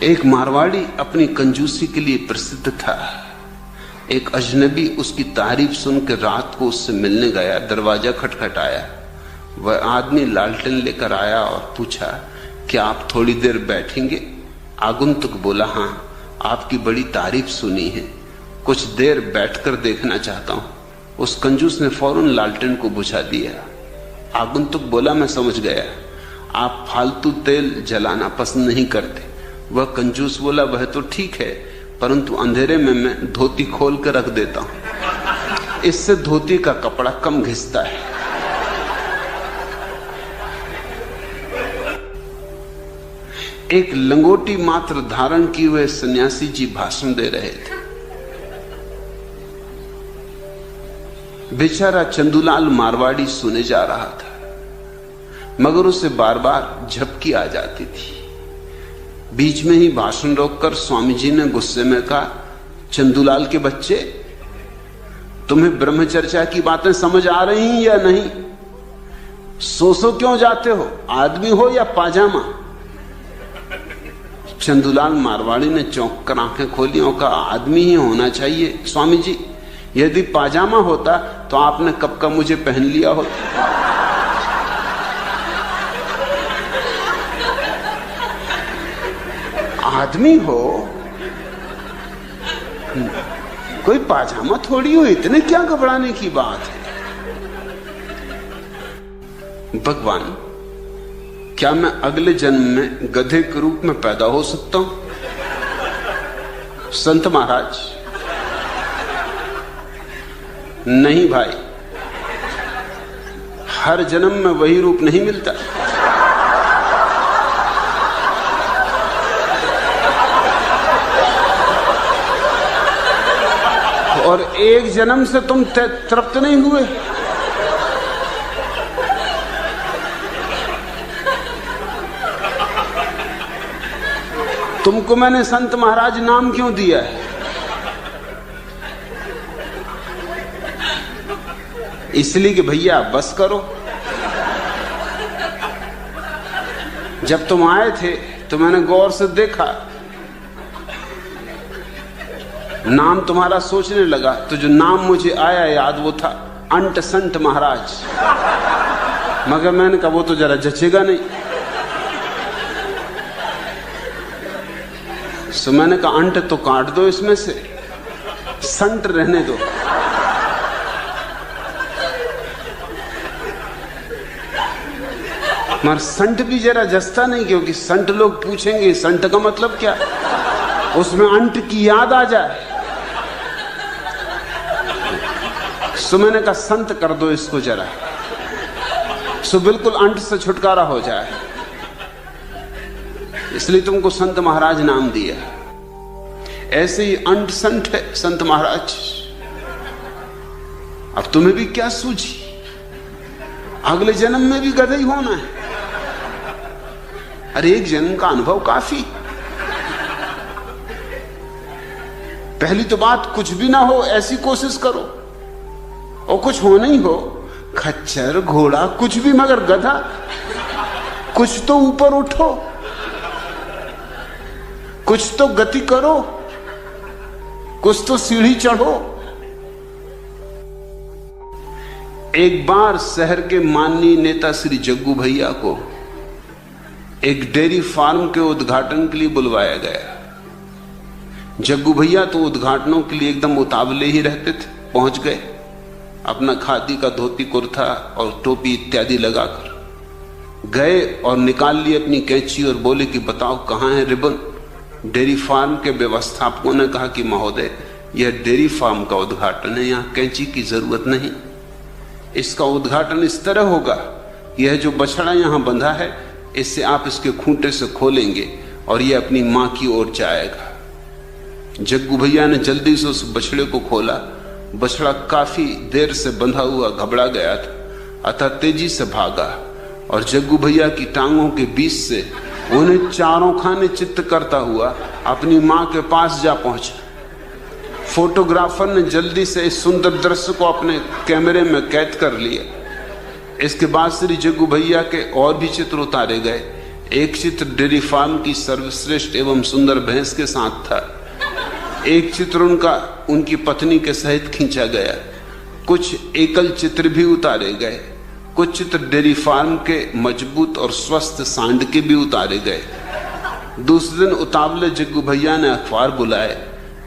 एक मारवाड़ी अपनी कंजूसी के लिए प्रसिद्ध था। एक अजनबी उसकी तारीफ सुनकर रात को उससे मिलने गया। दरवाजा खटखटाया। वह आदमी लालटेन लेकर आया और पूछा, क्या आप थोड़ी देर बैठेंगे? आगंतुक बोला, हाँ, आपकी बड़ी तारीफ सुनी है, कुछ देर बैठकर देखना चाहता हूं। उस कंजूस ने फौरन लालटेन को बुझा दिया। आगंतुक बोला, मैं समझ गया, आप फालतू तेल जलाना पसंद नहीं करते। वह कंजूस बोला, वह तो ठीक है, परंतु अंधेरे में मैं धोती खोल कर रख देता हूं, इससे धोती का कपड़ा कम घिसता है। एक लंगोटी मात्र धारण किए हुए सन्यासी जी भाषण दे रहे थे। बेचारा चंदूलाल मारवाड़ी सुने जा रहा था, मगर उसे बार बार झपकी आ जाती थी। बीच में ही भाषण रोककर स्वामी जी ने गुस्से में कहा, चंदूलाल के बच्चे, तुम्हें ब्रह्मचर्चा की बातें समझ आ रही हैं या नहीं? सो क्यों जाते हो? आदमी हो या पाजामा? चंदूलाल मारवाड़ी ने चौंक कर आंखें खोली और कहा, आदमी ही होना चाहिए स्वामी जी, यदि पाजामा होता तो आपने कब का मुझे पहन लिया होता। आदमी हो, कोई पाजामा थोड़ी हो, इतने क्या घबराने की बात है? भगवान, क्या मैं अगले जन्म में गधे के रूप में पैदा हो सकता हूं? संत महाराज, नहीं भाई, हर जन्म में वही रूप नहीं मिलता। और एक जन्म से तुम तृप्त नहीं हुए। तुमको मैंने संत महाराज नाम क्यों दिया है? इसलिए कि भैया बस करो। जब तुम आए थे तो मैंने गौर से देखा, नाम तुम्हारा सोचने लगा तो जो नाम मुझे आया याद वो था अंट संत महाराज। मगर मैंने कहा वो तो जरा जचेगा नहीं, सो मैंने कहा अंट तो काट दो इसमें से, संत रहने दो। मगर संत भी जरा जचता नहीं, क्योंकि संत लोग पूछेंगे संत का मतलब क्या, उसमें अंट की याद आ जाए। सो मैंने कहा संत कर दो इसको जरा, सो बिल्कुल अंट से छुटकारा हो जाए, इसलिए तुमको संत महाराज नाम दिया। ऐसे ही अंट संत है संत महाराज। अब तुम्हें भी क्या सूझी, अगले जन्म में भी गधे ही होना है। अरे एक जन्म का अनुभव काफी। पहली तो बात, कुछ भी ना हो ऐसी कोशिश करो, और कुछ हो नहीं हो, खच्चर घोड़ा कुछ भी, मगर गधा। कुछ तो ऊपर उठो, कुछ तो गति करो, कुछ तो सीढ़ी चढ़ो। एक बार शहर के माननीय नेता श्री जग्गू भैया को एक डेयरी फार्म के उद्घाटन के लिए बुलवाया गया। जग्गू भैया तो उद्घाटनों के लिए एकदम उतावले ही रहते थे। पहुंच गए, अपना खादी का धोती कुर्ता और टोपी इत्यादि लगाकर गए और निकाल लिए अपनी कैंची और बोले कि बताओ कहां है रिबन। डेयरी फार्म के व्यवस्थापकों ने कहा कि महोदय, यह डेयरी फार्म का उद्घाटन है, यहां कैंची की जरूरत नहीं। इसका उद्घाटन इस तरह होगा, यह जो बछड़ा यहां बंधा है, इससे आप इसके खूंटे से खोलेंगे और यह अपनी मां की ओर जाएगा। जग्गू भैया ने जल्दी से उस बछड़े को खोला। बछड़ा काफी देर से बंधा हुआ घबरा गया था, अतः तेजी से भागा और जग्गू भैया की टांगों के बीच से उन्हें चारों खाने चित्त करता हुआ अपनी मां के पास जा पहुंचा। फोटोग्राफर ने जल्दी से इस सुंदर दृश्य को अपने कैमरे में कैद कर लिया। इसके बाद श्री जग्गू भैया के और भी चित्र उतारे गए। एक चित्र डेयरी फार्म की सर्वश्रेष्ठ एवं सुंदर भैंस के साथ था। एक चित्र उनकी पत्नी के सहित खींचा गया। कुछ एकल चित्र भी उतारे गए। कुछ चित्र डेयरी फार्म के मजबूत और स्वस्थ सांड के भी उतारे गए। दूसरे दिन उतावले जग्गू भैया ने अखबार बुलाए,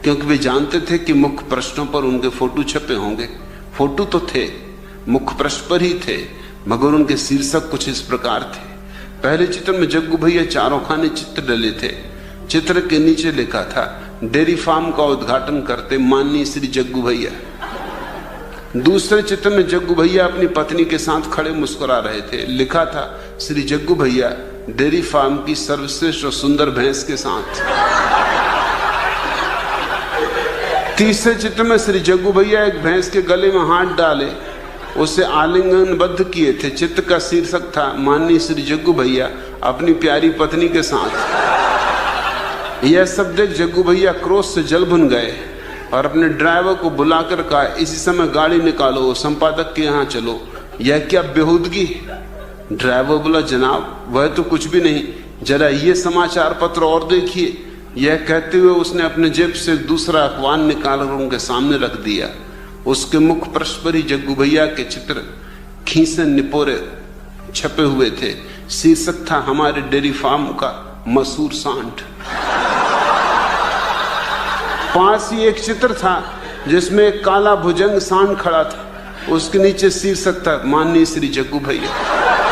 क्योंकि वे जानते थे कि मुख्य पृष्ठों पर उनके फोटो छपे होंगे। फोटो तो थे, मुख्य पृष्ठ पर ही थे, मगर उनके शीर्षक कुछ इस प्रकार थे। पहले चित्र में जग्गू भैया चारों खाने चित्र डले थे। चित्र के नीचे लिखा था, डेयरी फार्म का उद्घाटन करते माननीय श्री जग्गू भैया। दूसरे चित्र में जग्गू भैया अपनी पत्नी के साथ खड़े मुस्कुरा रहे थे। लिखा था, श्री जग्गू भैया डेयरी फार्म की सर्वश्रेष्ठ और सुंदर भैंस के साथ। तीसरे चित्र में श्री जग्गू भैया एक भैंस के गले में हाथ डाले उसे आलिंगनबद्ध किए थे। चित्र का शीर्षक था, माननीय श्री जग्गू भैया अपनी प्यारी पत्नी के साथ। यह सब देख जग्गू भैया क्रोध से जल भुन गए और अपने ड्राइवर को बुलाकर कहा, इसी समय गाड़ी निकालो, संपादक के यहाँ चलो। यह क्या बेहूदगी। ड्राइवर बोला, जनाब वह तो कुछ भी नहीं, जरा ये समाचार पत्र और देखिए। यह कहते हुए उसने अपने जेब से दूसरा अखबार निकालकर उनके सामने रख दिया। उसके मुख पृष्ठ पर ही जग्गू भैया के चित्र खींचे निपोरे छपे हुए थे। शीर्षक था, हमारे डेयरी फार्म का मशहूर सांड। पास ही एक चित्र था जिसमें एक काला भुजंग सांड खड़ा था। उसके नीचे शीर्षक था, माननीय श्री जग्गू भैया।